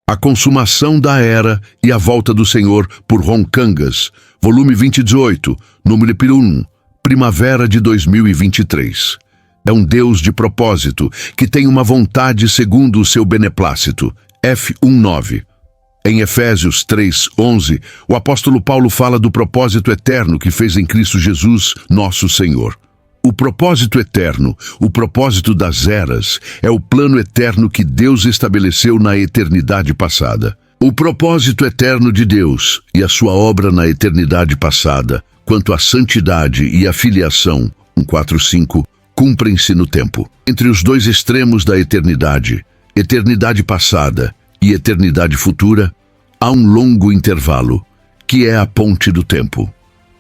A Consumação da Era e a Volta do Senhor, por Ron Kangas, volume 2018, número 1, primavera de 2023. É um Deus de propósito, que tem uma vontade segundo o seu beneplácito. F19. Em Efésios 3:11, o apóstolo Paulo fala do propósito eterno que fez em Cristo Jesus, nosso Senhor. O propósito eterno, o propósito das eras, é o plano eterno que Deus estabeleceu na eternidade passada. O propósito eterno de Deus e a sua obra na eternidade passada, quanto à santidade e à filiação, 1:4-5, cumprem-se no tempo. Entre os dois extremos da eternidade passada e eternidade futura, há um longo intervalo, que é a ponte do tempo.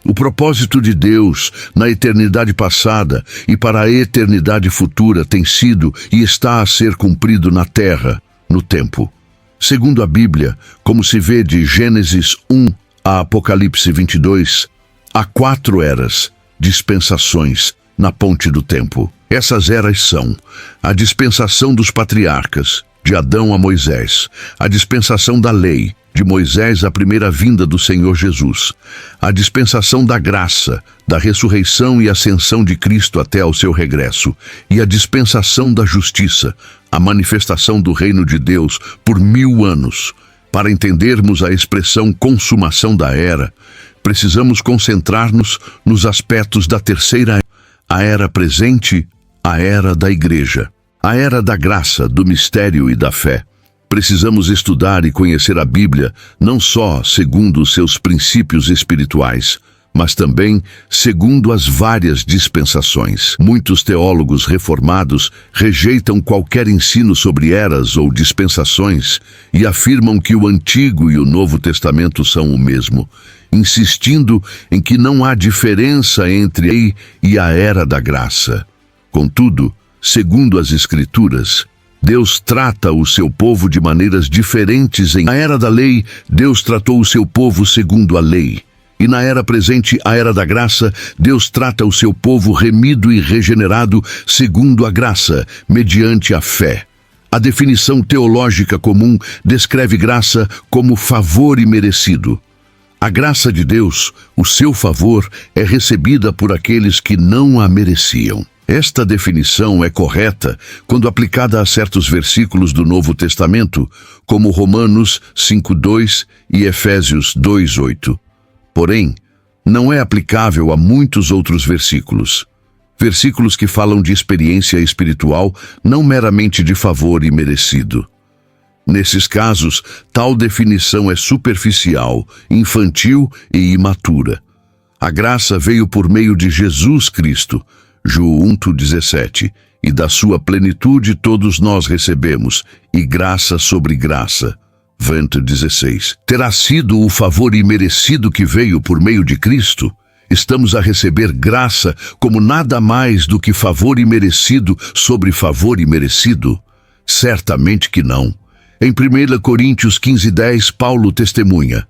O propósito de Deus na eternidade passada e para a eternidade futura tem sido e está a ser cumprido na terra, no tempo. Segundo a Bíblia, como se vê de Gênesis 1 a Apocalipse 22, há 4 eras, dispensações, na ponte do tempo. Essas eras são a dispensação dos patriarcas, de Adão a Moisés, a dispensação da lei, de Moisés à primeira vinda do Senhor Jesus, a dispensação da graça, da ressurreição e ascensão de Cristo até ao seu regresso, e a dispensação da justiça, a manifestação do reino de Deus por 1000 anos. Para entendermos a expressão consumação da era, precisamos concentrar-nos nos aspectos da terceira era, a era presente, a era da igreja, a era da graça, do mistério e da fé. Precisamos estudar e conhecer a Bíblia não só segundo os seus princípios espirituais, mas também segundo as várias dispensações. Muitos teólogos reformados rejeitam qualquer ensino sobre eras ou dispensações e afirmam que o Antigo e o Novo Testamento são o mesmo, insistindo em que não há diferença entre a lei e a era da graça. Contudo, segundo as Escrituras, Deus trata o seu povo de maneiras diferentes. Na era da lei, Deus tratou o seu povo segundo a lei. E na era presente, a era da graça, Deus trata o seu povo remido e regenerado segundo a graça, mediante a fé. A definição teológica comum descreve graça como favor imerecido. A graça de Deus, o seu favor, é recebida por aqueles que não a mereciam. Esta definição é correta quando aplicada a certos versículos do Novo Testamento, como Romanos 5:2 e Efésios 2:8. Porém, não é aplicável a muitos outros versículos. Versículos que falam de experiência espiritual, não meramente de favor imerecido. Nesses casos, tal definição é superficial, infantil e imatura. A graça veio por meio de Jesus Cristo, João 1:17, e da sua plenitude todos nós recebemos, e graça sobre graça. 20:16. Terá sido o favor imerecido que veio por meio de Cristo? Estamos a receber graça como nada mais do que favor imerecido sobre favor imerecido? Certamente que não. Em 1 Coríntios 15:10, Paulo testemunha: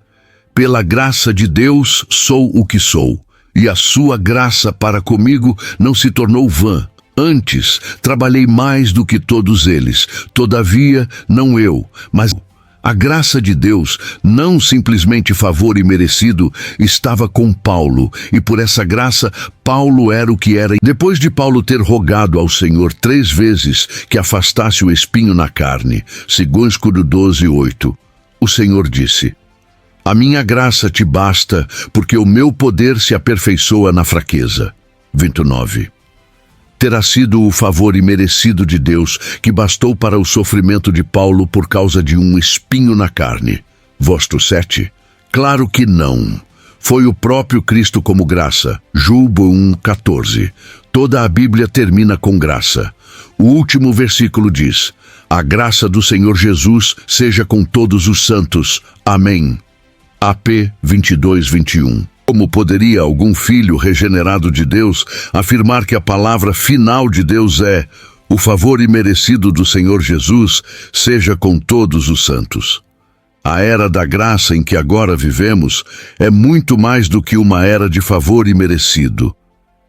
pela graça de Deus sou o que sou, e a sua graça para comigo não se tornou vã. Antes, trabalhei mais do que todos eles. Todavia, não eu, mas a graça de Deus, não simplesmente favor imerecido, estava com Paulo, e por essa graça, Paulo era o que era. Depois de Paulo ter rogado ao Senhor 3 vezes que afastasse o espinho na carne, segundo 12:8, o Senhor disse: a minha graça te basta, porque o meu poder se aperfeiçoa na fraqueza. 29. Terá sido o favor imerecido de Deus que bastou para o sofrimento de Paulo por causa de um espinho na carne. Verso 7. Claro que não. Foi o próprio Cristo como graça. João 1:14. Toda a Bíblia termina com graça. O último versículo diz: a graça do Senhor Jesus seja com todos os santos. Amém. AP 22:21. Como poderia algum filho regenerado de Deus afirmar que a palavra final de Deus é: o favor imerecido do Senhor Jesus seja com todos os santos? A era da graça em que agora vivemos é muito mais do que uma era de favor imerecido.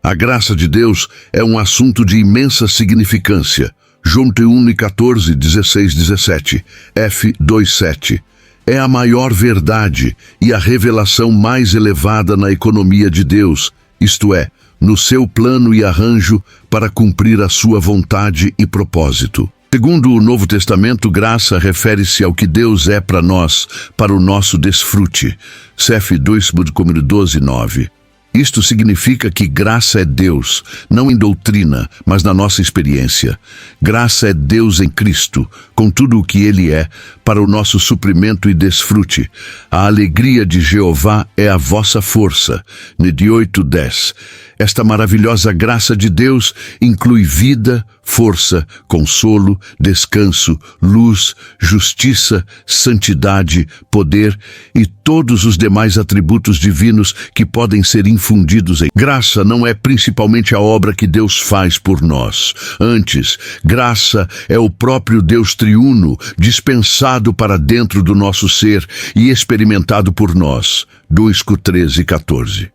A graça de Deus é um assunto de imensa significância, João 1:14, 16, 17, F 2:7. É a maior verdade e a revelação mais elevada na economia de Deus, isto é, no seu plano e arranjo para cumprir a sua vontade e propósito. Segundo o Novo Testamento, graça refere-se ao que Deus é para nós, para o nosso desfrute. CF 2:12:9. Isto significa que graça é Deus, não em doutrina, mas na nossa experiência. Graça é Deus em Cristo, com tudo o que Ele é, para o nosso suprimento e desfrute. A alegria de Jeová é a vossa força. Nede 8:10. Esta maravilhosa graça de Deus inclui vida, força, consolo, descanso, luz, justiça, santidade, poder e todos os demais atributos divinos que podem ser infundidos em graça. Não é principalmente a obra que Deus faz por nós. Antes, graça é o próprio Deus triuno, dispensado para dentro do nosso ser e experimentado por nós. 2:13-14.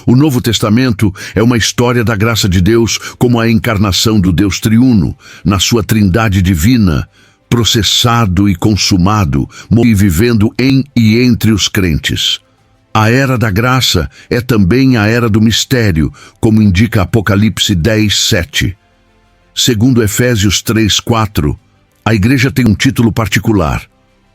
O Novo Testamento é uma história da graça de Deus como a encarnação do Deus triuno, na sua trindade divina, processado e consumado, e vivendo em e entre os crentes. A era da graça é também a era do mistério, como indica Apocalipse 10:7. Segundo Efésios 3:4, a igreja tem um título particular: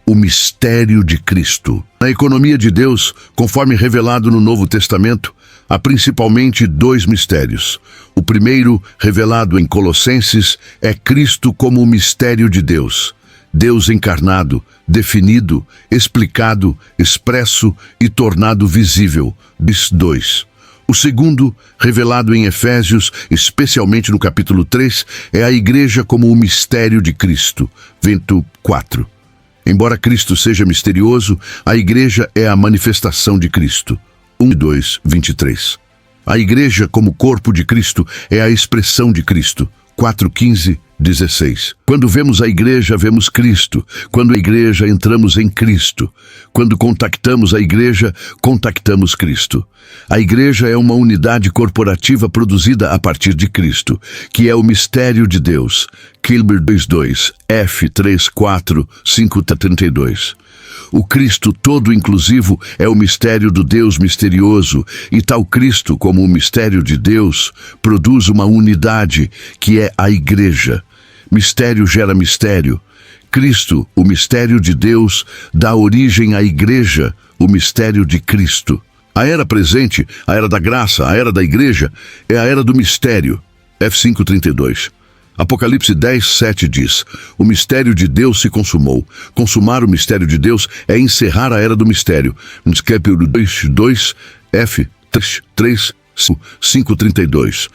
o mistério de Cristo. Na economia de Deus, conforme revelado no Novo Testamento, há principalmente dois mistérios. O primeiro, revelado em Colossenses, é Cristo como o mistério de Deus. Deus encarnado, definido, explicado, expresso e tornado visível. Bis 2. O segundo, revelado em Efésios, especialmente no capítulo 3, é a igreja como o mistério de Cristo. Vento 4. Embora Cristo seja misterioso, a igreja é a manifestação de Cristo. 1:2-23. A igreja, como corpo de Cristo, é a expressão de Cristo. 4:15-16. Quando vemos a igreja, vemos Cristo. Quando a igreja, entramos em Cristo. Quando contactamos a igreja, contactamos Cristo. A igreja é uma unidade corporativa produzida a partir de Cristo, que é o mistério de Deus. Kilmer 2:2, F 3:4-5:32. O Cristo todo inclusivo é o mistério do Deus misterioso, e tal Cristo, como o mistério de Deus, produz uma unidade, que é a igreja. Mistério gera mistério. Cristo, o mistério de Deus, dá origem à igreja, o mistério de Cristo. A era presente, a era da graça, a era da igreja, é a era do mistério. F 5:32. Apocalipse 10:7 diz: o mistério de Deus se consumou. Consumar o mistério de Deus é encerrar a era do mistério. Capítulo 2, F 5:32.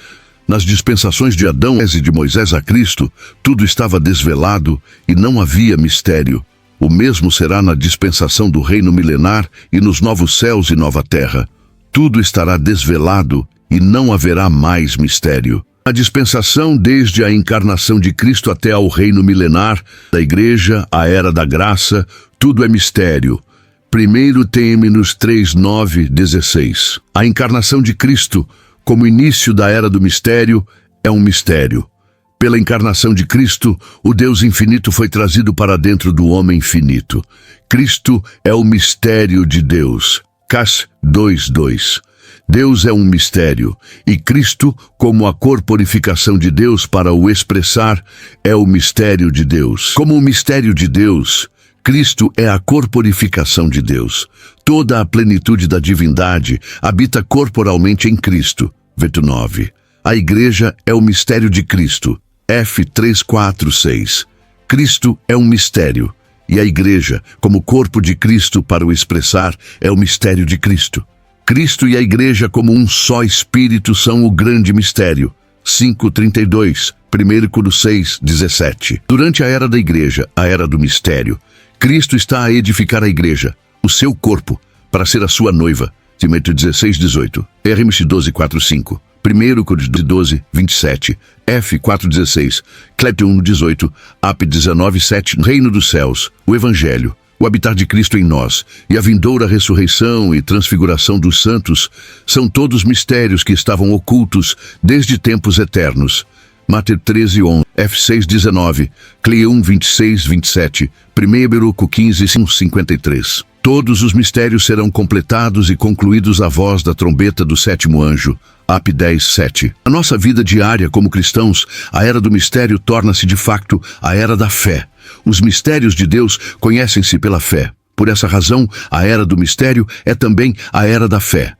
Nas dispensações de Adão e de Moisés a Cristo, tudo estava desvelado e não havia mistério. O mesmo será na dispensação do reino milenar e nos novos céus e nova terra. Tudo estará desvelado e não haverá mais mistério. A dispensação desde a encarnação de Cristo até ao reino milenar, da igreja, a era da graça, tudo é mistério. 1 Têmenos 3:9-16. A encarnação de Cristo, como início da era do mistério, é um mistério. Pela encarnação de Cristo, o Deus infinito foi trazido para dentro do homem finito. Cristo é o mistério de Deus. Cas 2:2. Deus é um mistério, e Cristo, como a corporificação de Deus para o expressar, é o mistério de Deus. Como o mistério de Deus, Cristo é a corporificação de Deus. Toda a plenitude da divindade habita corporalmente em Cristo. Verso 9. A igreja é o mistério de Cristo. F 3:4-6. Cristo é um mistério, e a igreja, como corpo de Cristo para o expressar, é o mistério de Cristo. Cristo e a igreja como um só Espírito são o grande mistério. 5:32, 1 Coríntios 6:17. Durante a era da igreja, a era do mistério, Cristo está a edificar a igreja, o seu corpo, para ser a sua noiva. Timóteo 16:18. RMC 12:4-5. 1 Coríntios 12:27. F 4:16. Clepto 1:18. AP 19:7. Reino dos céus, o Evangelho, o habitar de Cristo em nós e a vindoura ressurreição e transfiguração dos santos são todos mistérios que estavam ocultos desde tempos eternos, Mateus 13:11, F 6:19, Cleum 26:27, 1 Beruco 15:53. Todos os mistérios serão completados e concluídos à voz da trombeta do sétimo anjo. Ap 10:7. A nossa vida diária como cristãos, a era do mistério torna-se de facto a era da fé. Os mistérios de Deus conhecem-se pela fé. Por essa razão, a era do mistério é também a era da fé.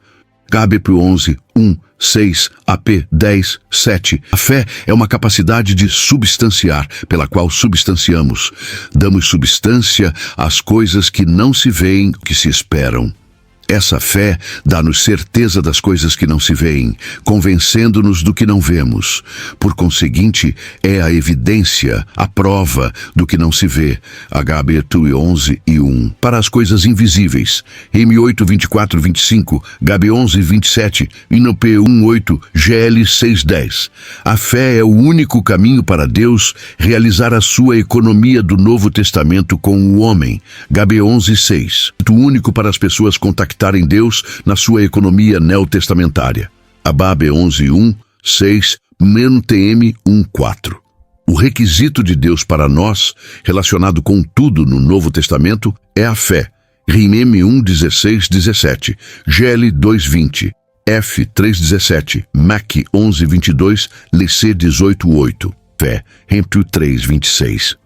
Gabe 11:1, 6, AP 10:7. A fé é uma capacidade de substanciar, pela qual substanciamos. Damos substância às coisas que não se veem, que se esperam. Essa fé dá-nos certeza das coisas que não se veem, convencendo-nos do que não vemos. Por conseguinte, é a evidência, a prova do que não se vê. H.B. 11:1. Para as coisas invisíveis. M 8:24-25, Gabe 11:27, INOP 1:8, GL 6:10. A fé é o único caminho para Deus realizar a sua economia do Novo Testamento com o homem. Gabe 11:6. O único para as pessoas contactarem Deus na sua economia neotestamentária. Ababe 11:1, 6, MENTM 1:4. O requisito de Deus para nós, relacionado com tudo no Novo Testamento, é a fé. RIM 1:16-17, GL 2:20, F 3:17, MAC 11:22, LC 18:8. Fé, REMTU 3:26.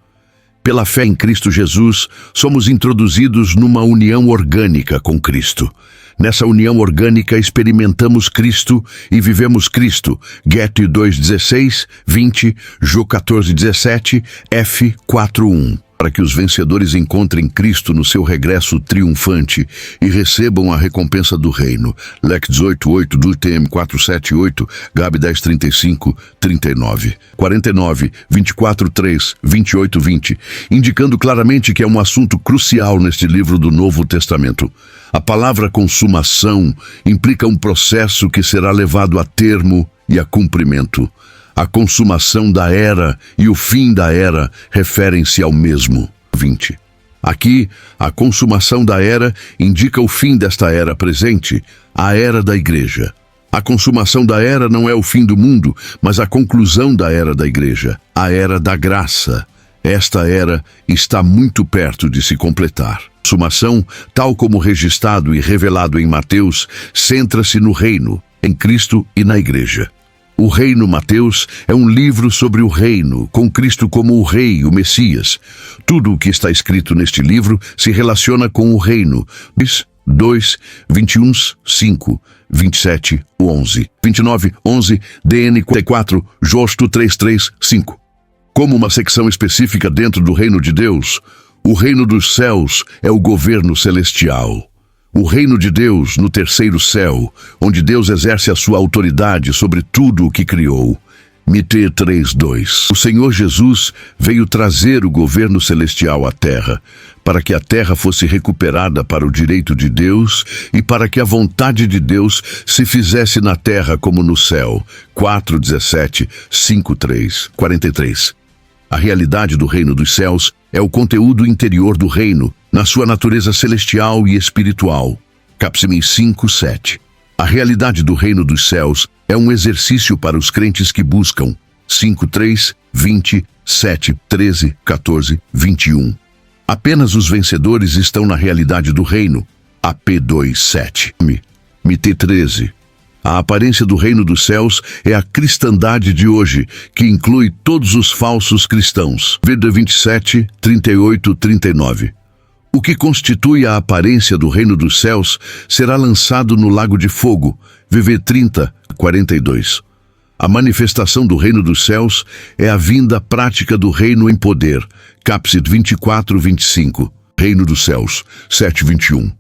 Pela fé em Cristo Jesus, somos introduzidos numa união orgânica com Cristo. Nessa união orgânica experimentamos Cristo e vivemos Cristo. Goethe 2:16, 20, Jó 14:17, F 4:1. Para que os vencedores encontrem Cristo no seu regresso triunfante e recebam a recompensa do reino. LEC 18:8 do TM 478, Gab 10:35, 39. 49, 24:3, 28:20, indicando claramente que é um assunto crucial neste livro do Novo Testamento. A palavra consumação implica um processo que será levado a termo e a cumprimento. A consumação da era e o fim da era referem-se ao mesmo. 20. Aqui, a consumação da era indica o fim desta era presente, a era da igreja. A consumação da era não é o fim do mundo, mas a conclusão da era da igreja, a era da graça. Esta era está muito perto de se completar. A consumação, tal como registrado e revelado em Mateus, centra-se no reino, em Cristo e na igreja. O Reino Mateus é um livro sobre o reino, com Cristo como o Rei, o Messias. Tudo o que está escrito neste livro se relaciona com o reino. 2, 21, 5, 27, 11, 29, 11, DN 44, Josto 33, 5. Como uma secção específica dentro do reino de Deus, o reino dos céus é o governo celestial. O reino de Deus no terceiro céu, onde Deus exerce a sua autoridade sobre tudo o que criou. Mite 3:2. O Senhor Jesus veio trazer o governo celestial à terra, para que a terra fosse recuperada para o direito de Deus e para que a vontade de Deus se fizesse na terra como no céu. 4:17, 5:3, 43. A realidade do reino dos céus é o conteúdo interior do reino, na sua natureza celestial e espiritual. Capsimin 5:7. A realidade do reino dos céus é um exercício para os crentes que buscam. 5:3, 20, 7, 13, 14, 21. Apenas os vencedores estão na realidade do reino. AP 2:7. MT 13. A aparência do reino dos céus é a cristandade de hoje, que inclui todos os falsos cristãos. Vida 27, 38, 39. O que constitui a aparência do reino dos céus será lançado no lago de fogo. VV 30, 42. A manifestação do reino dos céus é a vinda prática do reino em poder. Capsit 24, 25. Reino dos céus, 7, 21.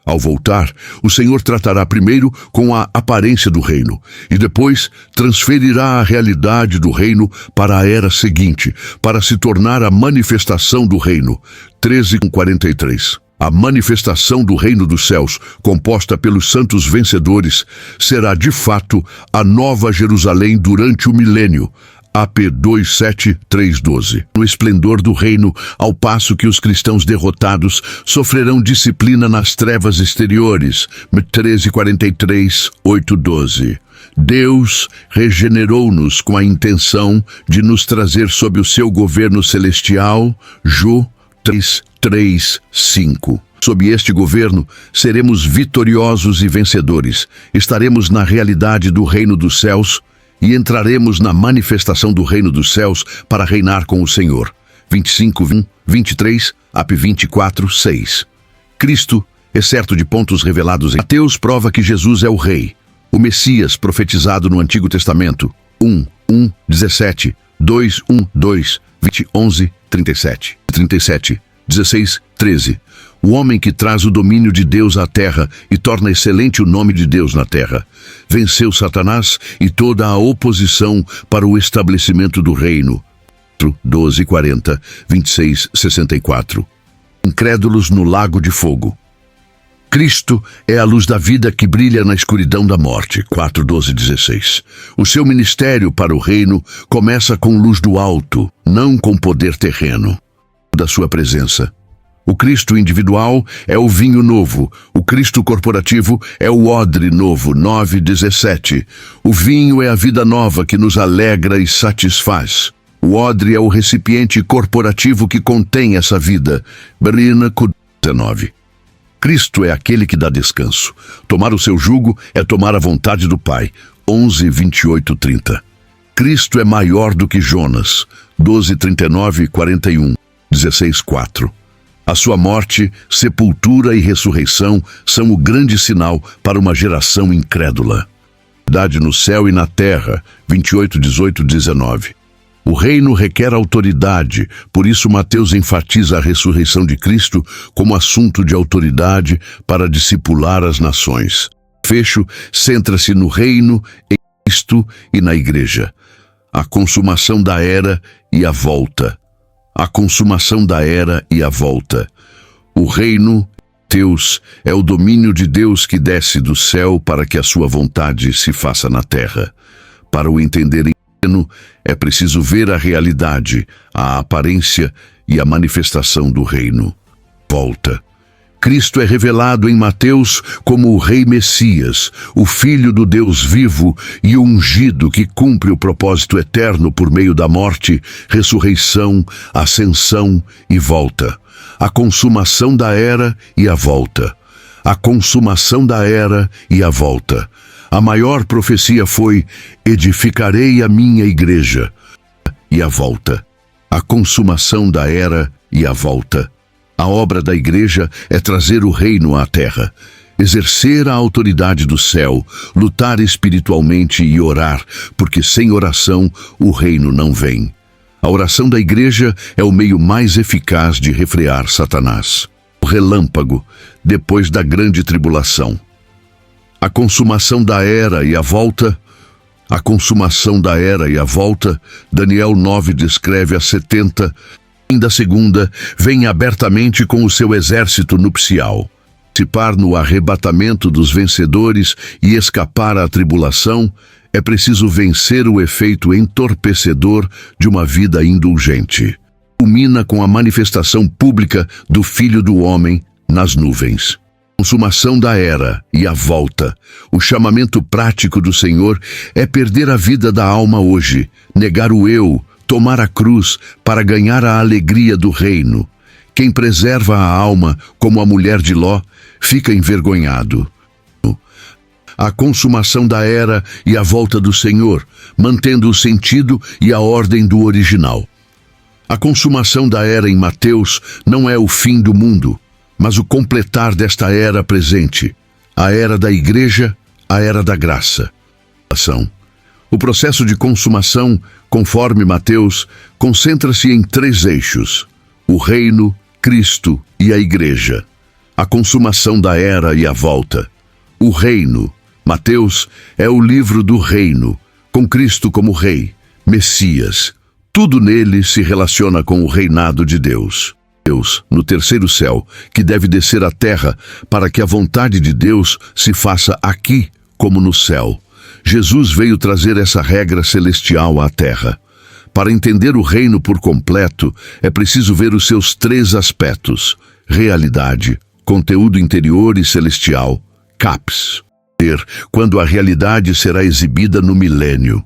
Ao voltar, o Senhor tratará primeiro com a aparência do reino e depois transferirá a realidade do reino para a era seguinte, para se tornar a manifestação do reino. 13:43. A manifestação do reino dos céus, composta pelos santos vencedores, será de fato a nova Jerusalém durante o milênio. AP 2:7, 3:12. No esplendor do reino, ao passo que os cristãos derrotados sofrerão disciplina nas trevas exteriores. 13:43, 8:12. Deus regenerou-nos com a intenção de nos trazer sob o seu governo celestial. Jó 3:5. Sob este governo, seremos vitoriosos e vencedores. Estaremos na realidade do reino dos céus e entraremos na manifestação do reino dos céus para reinar com o Senhor. 25:23, AP 24:6. Cristo é certo de pontos revelados em Mateus, prova que Jesus é o Rei, o Messias profetizado no Antigo Testamento. 1:17, 2:2, 11:37, 16:13. O homem que traz o domínio de Deus à terra e torna excelente o nome de Deus na terra. Venceu Satanás e toda a oposição para o estabelecimento do reino. 12:40, 26:64. Incrédulos no lago de fogo. Cristo é a luz da vida que brilha na escuridão da morte. 4:12-16. O seu ministério para o reino começa com luz do alto, não com poder terreno. Da sua presença. O Cristo individual é o vinho novo, o Cristo corporativo é o odre novo. 9:17. O vinho é a vida nova que nos alegra e satisfaz. O odre é o recipiente corporativo que contém essa vida. Berina 19. Cristo é aquele que dá descanso. Tomar o seu jugo é tomar a vontade do Pai. 11:28-30. Cristo é maior do que Jonas. 12:39-41. 16:4. A sua morte, sepultura e ressurreição são o grande sinal para uma geração incrédula. Verdade no céu e na terra. 28:18-19. O reino requer autoridade, por isso Mateus enfatiza a ressurreição de Cristo como assunto de autoridade para discipular as nações. Fecho centra-se no reino, em Cristo e na igreja. A consumação da era e a volta. A consumação da era e a volta. O reino, Deus, é o domínio de Deus que desce do céu para que a sua vontade se faça na terra. Para o entender é preciso ver a realidade, a aparência e a manifestação do reino. Volta. Cristo é revelado em Mateus como o Rei Messias, o Filho do Deus vivo e o ungido que cumpre o propósito eterno por meio da morte, ressurreição, ascensão e volta. A consumação da era e a volta. A consumação da era e a volta. A maior profecia foi: edificarei a minha igreja. E a volta. A consumação da era e a volta. A obra da igreja é trazer o reino à terra, exercer a autoridade do céu, lutar espiritualmente e orar, porque sem oração o reino não vem. A oração da igreja é o meio mais eficaz de refrear Satanás. O relâmpago, depois da grande tribulação. A consumação da era e a volta. A consumação da era e a volta, Daniel 9 descreve a 70, da segunda, vem abertamente com o seu exército nupcial. Participar no arrebatamento dos vencedores e escapar à tribulação, é preciso vencer o efeito entorpecedor de uma vida indulgente. Culmina com a manifestação pública do Filho do Homem nas nuvens. Consumação da era e a volta. O chamamento prático do Senhor é perder a vida da alma hoje, negar o eu, tomar a cruz para ganhar a alegria do reino. Quem preserva a alma, como a mulher de Ló, fica envergonhado. A consumação da era e a volta do Senhor, mantendo o sentido e a ordem do original. A consumação da era em Mateus não é o fim do mundo, mas o completar desta era presente, a era da igreja, a era da graça. O processo de consumação, conforme Mateus, concentra-se em 3 eixos: o reino, Cristo e a igreja. A consumação da era e a volta. O reino, Mateus, é o livro do reino, com Cristo como Rei, Messias. Tudo nele se relaciona com o reinado de Deus. Deus, no terceiro céu, que deve descer à terra para que a vontade de Deus se faça aqui como no céu. Jesus veio trazer essa regra celestial à terra. Para entender o reino por completo, é preciso ver os seus 3 aspectos: realidade, conteúdo interior e celestial, CAPS. quando a realidade será exibida no milênio.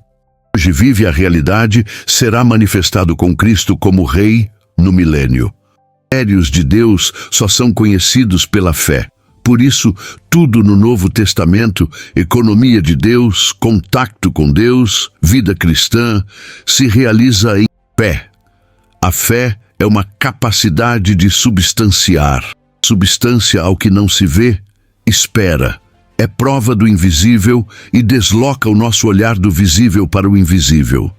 Hoje vive a realidade, será manifestado com Cristo como Rei no milênio. Os mistérios de Deus só são conhecidos pela fé. Por isso, tudo no Novo Testamento, economia de Deus, contato com Deus, vida cristã, se realiza em fé. A fé é uma capacidade de substanciar. Substância ao que não se vê, espera. É prova do invisível e desloca o nosso olhar do visível para o invisível.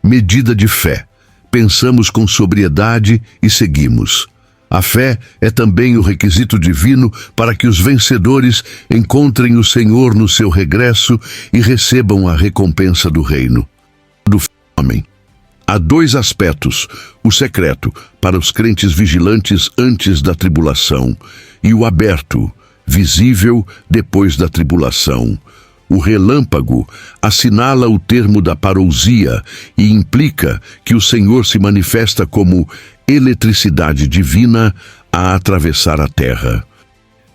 Medida de fé. Pensamos com sobriedade e seguimos. A fé é também o requisito divino para que os vencedores encontrem o Senhor no seu regresso e recebam a recompensa do reino. Do homem. Há dois aspectos: o secreto, para os crentes vigilantes antes da tribulação, e o aberto, visível depois da tribulação. O relâmpago assinala o termo da parousia e implica que o Senhor se manifesta como eletricidade divina a atravessar a terra.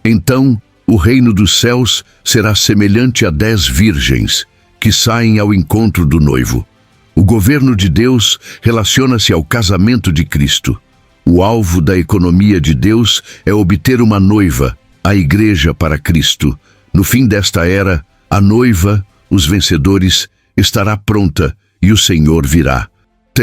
Então, o reino dos céus será semelhante a 10 virgens que saem ao encontro do noivo. O governo de Deus relaciona-se ao casamento de Cristo. O alvo da economia de Deus é obter uma noiva, a igreja para Cristo. No fim desta era, a noiva, os vencedores, estará pronta e o Senhor virá.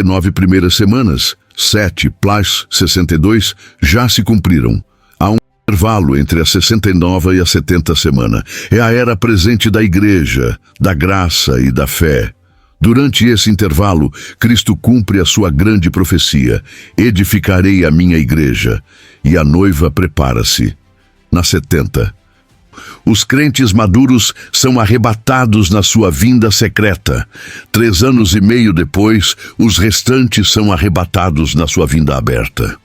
9 primeiras semanas, 7 + 62, já se cumpriram. Há um intervalo entre a 69 e a 70 semana. É a era presente da igreja, da graça e da fé. Durante esse intervalo, Cristo cumpre a sua grande profecia: edificarei a minha igreja, e a noiva prepara-se. Na 70, os crentes maduros são arrebatados na sua vinda secreta. 3 anos e meio depois, os restantes são arrebatados na sua vinda aberta.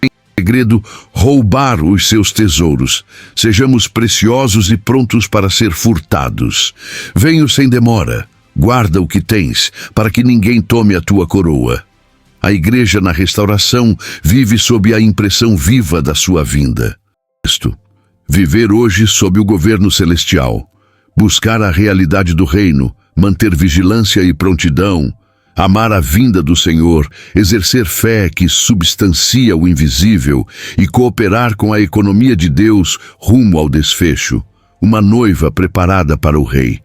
Em segredo, roubar os seus tesouros. Sejamos preciosos e prontos para ser furtados. Venho sem demora. Guarda o que tens, para que ninguém tome a tua coroa. A igreja na restauração vive sob a impressão viva da sua vinda. Viver hoje sob o governo celestial, buscar a realidade do reino, manter vigilância e prontidão, amar a vinda do Senhor, exercer fé que substancia o invisível e cooperar com a economia de Deus rumo ao desfecho. Uma noiva preparada para o Rei.